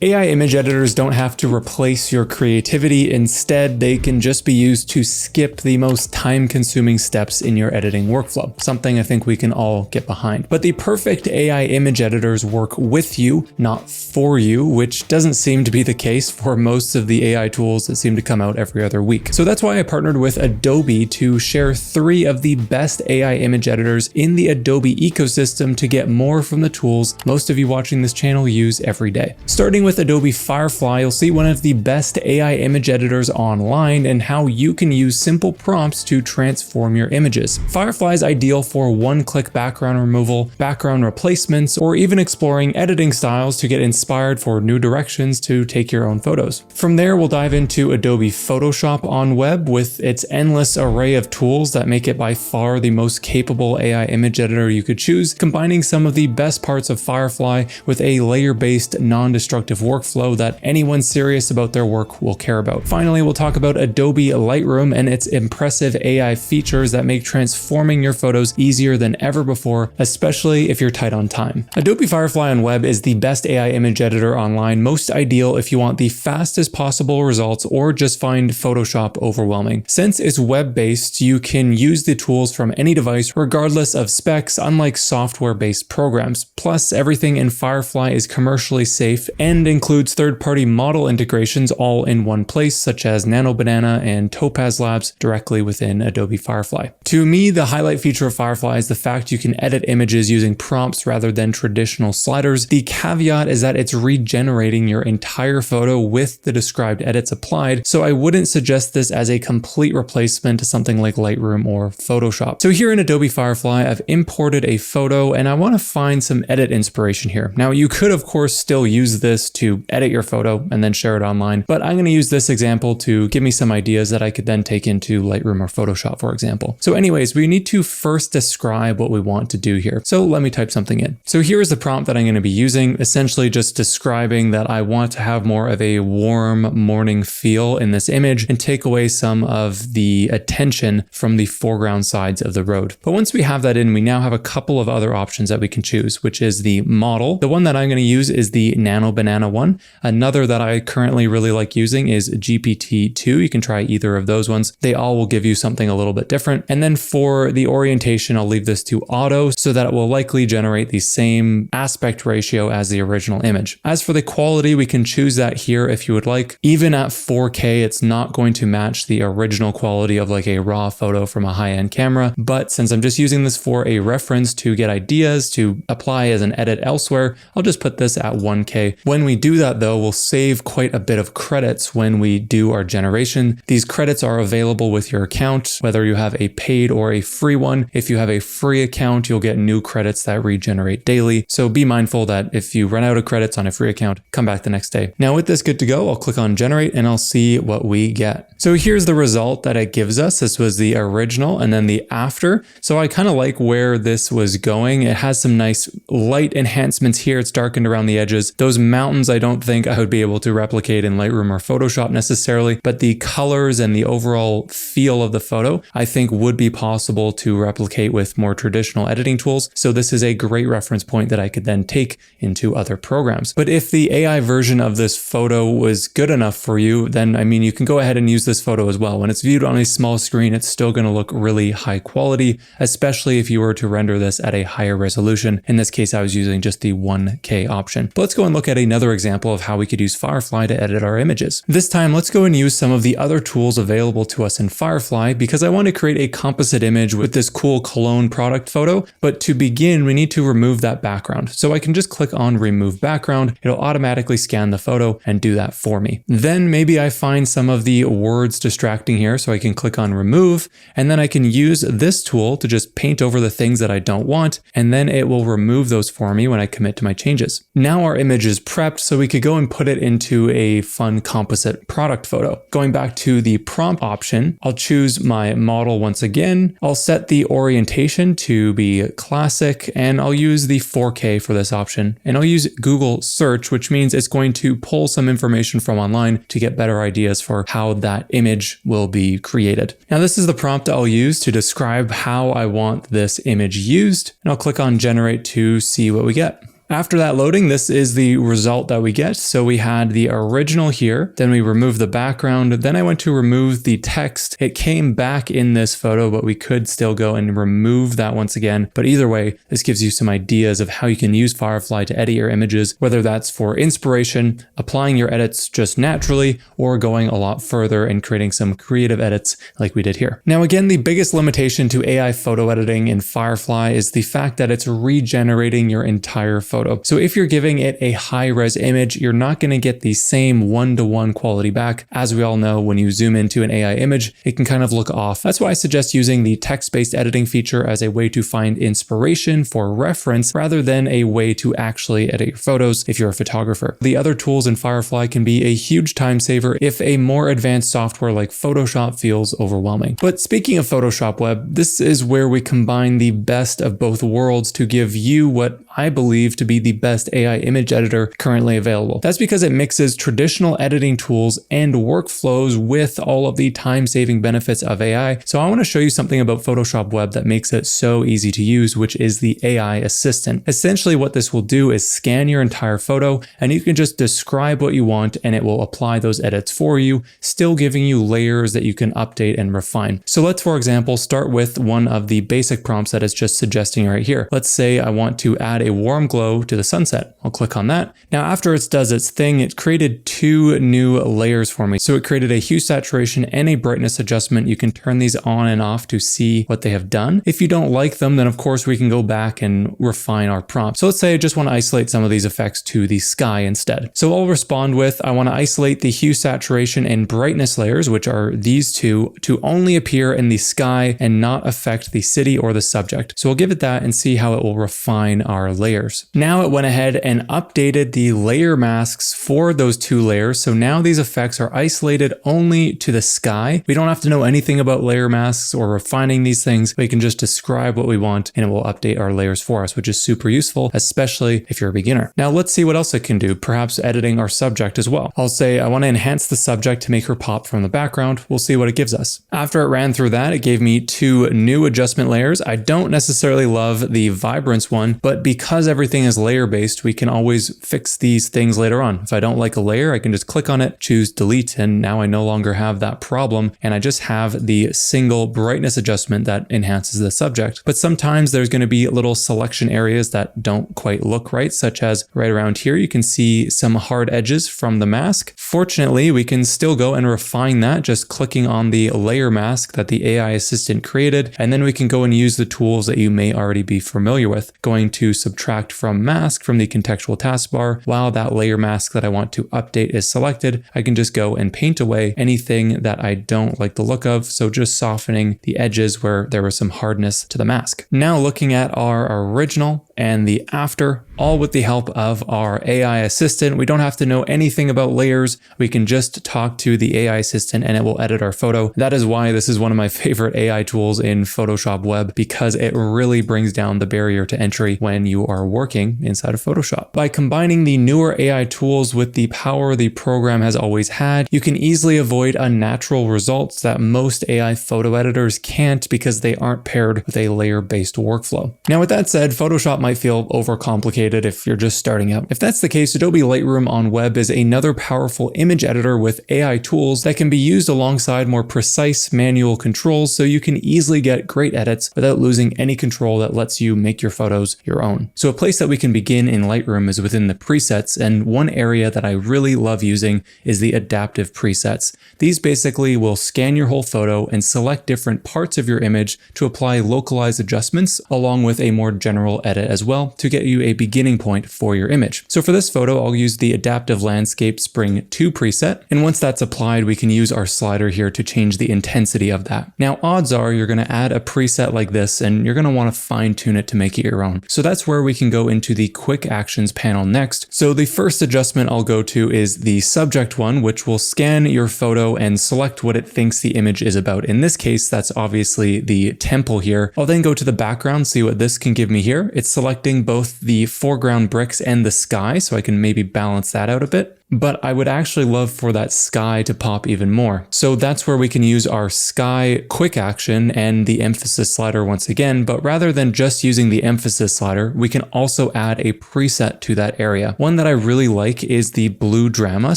AI image editors don't have to replace your creativity. Instead, they can just be used to skip the most time-consuming steps in your editing workflow, something I think we can all get behind. But the perfect AI image editors work with you, not for you, which doesn't seem to be the case for most of the AI tools that seem to come out every other week. So that's why I partnered with Adobe to share 3 of the best AI image editors in the Adobe ecosystem to get more from the tools most of you watching this channel use every day. Starting with Adobe Firefly, you'll see one of the best AI image editors online and how you can use simple prompts to transform your images. Firefly is ideal for one-click background removal, background replacements, or even exploring editing styles to get inspired for new directions to take your own photos. From there, we'll dive into Adobe Photoshop on web with its endless array of tools that make it by far the most capable AI image editor you could choose, combining some of the best parts of Firefly with a layer-based, non-destructive workflow that anyone serious about their work will care about. Finally, we'll talk about Adobe Lightroom and its impressive AI features that make transforming your photos easier than ever before, especially if you're tight on time. Adobe Firefly on web is the best AI image editor online, most ideal if you want the fastest possible results or just find Photoshop overwhelming. Since it's web-based, you can use the tools from any device regardless of specs, unlike software-based programs. Plus, everything in Firefly is commercially safe and includes third-party model integrations all in one place, such as Nano Banana and Topaz Labs directly within Adobe Firefly. To me, the highlight feature of Firefly is the fact you can edit images using prompts rather than traditional sliders. The caveat is that it's regenerating your entire photo with the described edits applied, so I wouldn't suggest this as a complete replacement to something like Lightroom or Photoshop. So here in Adobe Firefly, I've imported a photo and I want to find some edit inspiration here. Now, you could of course still use this to edit your photo and then share it online, but I'm going to use this example to give me some ideas that I could then take into Lightroom or Photoshop, for example. So anyways, we need to first describe what we want to do here. So let me type something in. So here is the prompt that I'm going to be using, essentially just describing that I want to have more of a warm morning feel in this image and take away some of the attention from the foreground sides of the road. But once we have that in, we now have a couple of other options that we can choose, which is the model. The one that I'm going to use is the Nano Banana one. Another that I currently really like using is GPT-2. You can try either of those ones. They all will give you something a little bit different. And then for the orientation, I'll leave this to auto so that it will likely generate the same aspect ratio as the original image. As for the quality, we can choose that here if you would like. Even at 4K, it's not going to match the original quality of like a raw photo from a high-end camera. But since I'm just using this for a reference to get ideas to apply as an edit elsewhere, I'll just put this at 1K. When we do that though, we'll save quite a bit of credits when we do our generation. These credits are available with your account, whether you have a paid or a free one. If you have a free account, you'll get new credits that regenerate daily. So be mindful that if you run out of credits on a free account, come back the next day. Now with this good to go, I'll click on generate and I'll see what we get. So here's the result that it gives us. This was the original and then the after. So I kind of like where this was going. It has some nice light enhancements here. It's darkened around the edges. Those mountains, I don't think I would be able to replicate in Lightroom or Photoshop necessarily, but the colors and the overall feel of the photo, I think would be possible to replicate with more traditional editing tools. So this is a great reference point that I could then take into other programs. But if the AI version of this photo was good enough for you, then I mean, you can go ahead and use this photo as well. When it's viewed on a small screen, it's still going to look really high quality, especially if you were to render this at a higher resolution. In this case, I was using just the 1K option. But let's go and look at another example of how we could use Firefly to edit our images. This time, let's go and use some of the other tools available to us in Firefly because I want to create a composite image with this cool cologne product photo. But to begin, we need to remove that background. So I can just click on remove background. It'll automatically scan the photo and do that for me. Then maybe I find some of the words distracting here. So I can click on remove and then I can use this tool to just paint over the things that I don't want. And then it will remove those for me when I commit to my changes. Now our image is prepped, so we could go and put it into a fun composite product photo. Going back to the prompt option, I'll choose my model once again. I'll set the orientation to be classic and I'll use the 4K for this option. And I'll use Google search, which means it's going to pull some information from online to get better ideas for how that image will be created. Now this is the prompt I'll use to describe how I want this image used. And I'll click on generate to see what we get. After that loading, this is the result that we get. So we had the original here, then we removed the background, then I went to remove the text. It came back in this photo, but we could still go and remove that once again. But either way, this gives you some ideas of how you can use Firefly to edit your images, whether that's for inspiration, applying your edits just naturally, or going a lot further and creating some creative edits like we did here. Now again, the biggest limitation to AI photo editing in Firefly is the fact that it's regenerating your entire photo. So if you're giving it a high-res image, you're not going to get the same one-to-one quality back. As we all know, when you zoom into an AI image, it can kind of look off. That's why I suggest using the text-based editing feature as a way to find inspiration for reference rather than a way to actually edit your photos if you're a photographer. The other tools in Firefly can be a huge time saver if a more advanced software like Photoshop feels overwhelming. But speaking of Photoshop Web, this is where we combine the best of both worlds to give you what I believe to be the best AI image editor currently available. That's because it mixes traditional editing tools and workflows with all of the time-saving benefits of AI. So I want to show you something about Photoshop Web that makes it so easy to use, which is the AI assistant. Essentially what this will do is scan your entire photo and you can just describe what you want and it will apply those edits for you, still giving you layers that you can update and refine. So let's, for example, start with one of the basic prompts that it's just suggesting right here. Let's say I want to add a warm glow to the sunset. I'll click on that. Now, after it does its thing, it created two new layers for me. So it created a hue saturation and a brightness adjustment. You can turn these on and off to see what they have done. If you don't like them, then of course we can go back and refine our prompt. So let's say I just want to isolate some of these effects to the sky instead. So I'll respond with, I want to isolate the hue saturation and brightness layers, which are these two, to only appear in the sky and not affect the city or the subject. So we'll give it that and see how it will refine our layers. Now it went ahead and updated the layer masks for those two layers. So now these effects are isolated only to the sky. We don't have to know anything about layer masks or refining these things. We can just describe what we want and it will update our layers for us, which is super useful, especially if you're a beginner. Now let's see what else it can do, perhaps editing our subject as well. I'll say I want to enhance the subject to make her pop from the background. We'll see what it gives us. After it ran through that, it gave me two new adjustment layers. I don't necessarily love the vibrance one, but because everything is layer based, we can always fix these things later on. If I don't like a layer, I can just click on it, choose delete, and now I no longer have that problem. And I just have the single brightness adjustment that enhances the subject. But sometimes there's going to be little selection areas that don't quite look right, such as right around here, you can see some hard edges from the mask. Fortunately, we can still go and refine that just clicking on the layer mask that the AI assistant created. And then we can go and use the tools that you may already be familiar with. Going to subtract from mask from the contextual taskbar. While that layer mask that I want to update is selected, I can just go and paint away anything that I don't like the look of. So just softening the edges where there was some hardness to the mask. Now looking at our original and the after, all with the help of our AI assistant. We don't have to know anything about layers. We can just talk to the AI assistant and it will edit our photo. That is why this is one of my favorite AI tools in Photoshop Web, because it really brings down the barrier to entry when you are working inside of Photoshop. By combining the newer AI tools with the power the program has always had, you can easily avoid unnatural results that most AI photo editors can't because they aren't paired with a layer-based workflow. Now, with that said, Photoshop might feel overcomplicated if you're just starting out. If that's the case, Adobe Lightroom on web is another powerful image editor with AI tools that can be used alongside more precise manual controls, so you can easily get great edits without losing any control that lets you make your photos your own. So a place that we can begin in Lightroom is within the presets, and one area that I really love using is the adaptive presets. These basically will scan your whole photo and select different parts of your image to apply localized adjustments along with a more general edit as well to get you a beginning point for your image. So for this photo, I'll use the Adaptive Landscape Spring 2 preset. And once that's applied, we can use our slider here to change the intensity of that. Now, odds are you're going to add a preset like this and you're going to want to fine tune it to make it your own. So that's where we can go into the quick actions panel next. So the first adjustment I'll go to is the subject one, which will scan your photo and select what it thinks the image is about. In this case, that's obviously the temple here. I'll then go to the background, see what this can give me here. It's selecting both the foreground bricks and the sky, so I can maybe balance that out a bit. but I would actually love for that sky to pop even more. So that's where we can use our sky quick action and the emphasis slider once again, but rather than just using the emphasis slider, we can also add a preset to that area. One that I really like is the blue drama,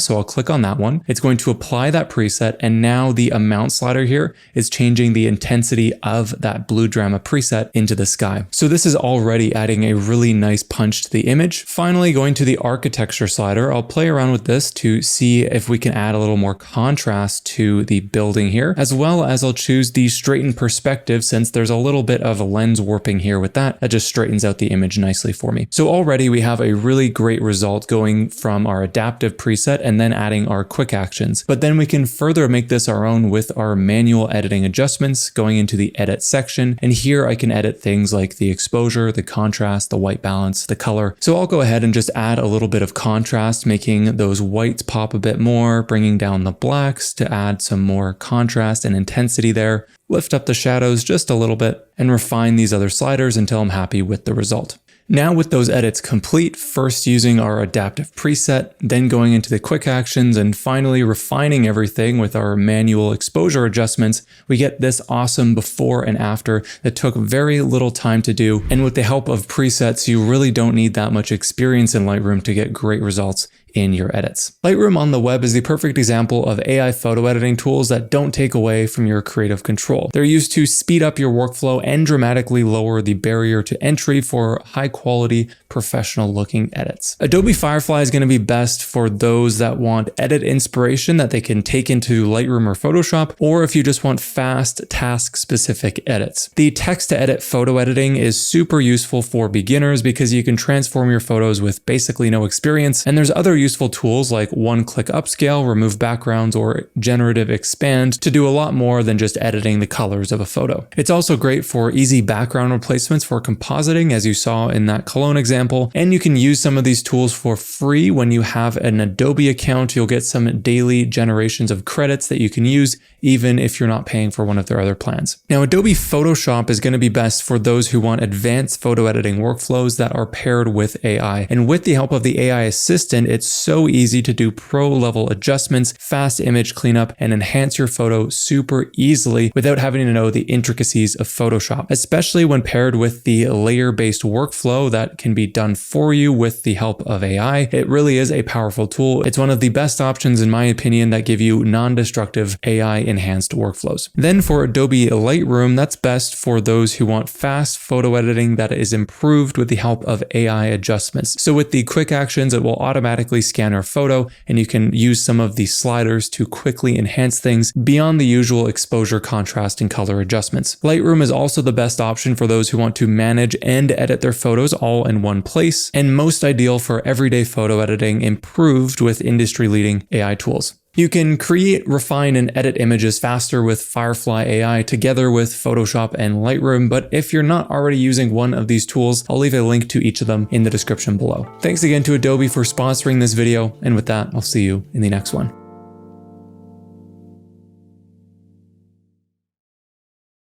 so I'll click on that one. It's going to apply that preset, and now the amount slider here is changing the intensity of that blue drama preset into the sky. So this is already adding a really nice punch to the image. Finally, going to the architecture slider, I'll play around with this to see if we can add a little more contrast to the building here, as well as I'll choose the straighten perspective since there's a little bit of a lens warping here with that. That just straightens out the image nicely for me. So already we have a really great result going from our adaptive preset and then adding our quick actions. But then we can further make this our own with our manual editing adjustments, going into the edit section. And here I can edit things like the exposure, the contrast, the white balance, the color. So I'll go ahead and just add a little bit of contrast, making those whites pop a bit more, bringing down the blacks to add some more contrast and intensity there, lift up the shadows just a little bit, and refine these other sliders until I'm happy with the result. Now with those edits complete, first using our adaptive preset, then going into the quick actions, and finally refining everything with our manual exposure adjustments, we get this awesome before and after that took very little time to do. And with the help of presets, you really don't need that much experience in Lightroom to get great results in your edits. Lightroom on the web is the perfect example of AI photo editing tools that don't take away from your creative control. They're used to speed up your workflow and dramatically lower the barrier to entry for high quality, professional looking edits. Adobe Firefly is going to be best for those that want edit inspiration that they can take into Lightroom or Photoshop, or if you just want fast, task specific edits. The text to edit photo editing is super useful for beginners because you can transform your photos with basically no experience, and there's other useful tools like one-click upscale, remove backgrounds, or generative expand to do a lot more than just editing the colors of a photo. It's also great for easy background replacements for compositing, as you saw in that cologne example, and you can use some of these tools for free when you have an Adobe account. You'll get some daily generations of credits that you can use even if you're not paying for one of their other plans. Now, Adobe Photoshop is going to be best for those who want advanced photo editing workflows that are paired with AI. And with the help of the AI assistant, it's so easy to do pro-level adjustments, fast image cleanup, and enhance your photo super easily without having to know the intricacies of Photoshop, especially when paired with the layer-based workflow that can be done for you with the help of AI. It really is a powerful tool. It's one of the best options, in my opinion, that give you non-destructive AI enhanced workflows. Then for Adobe Lightroom, that's best for those who want fast photo editing that is improved with the help of AI adjustments. So with the quick actions, it will automatically scan our photo, and you can use some of the sliders to quickly enhance things beyond the usual exposure, contrast, and color adjustments. Lightroom is also the best option for those who want to manage and edit their photos all in one place, and most ideal for everyday photo editing, improved with industry-leading AI tools. You can create, refine, and edit images faster with Firefly AI together with Photoshop and Lightroom, but if you're not already using one of these tools, I'll leave a link to each of them in the description below. Thanks again to Adobe for sponsoring this video, and with that, I'll see you in the next one.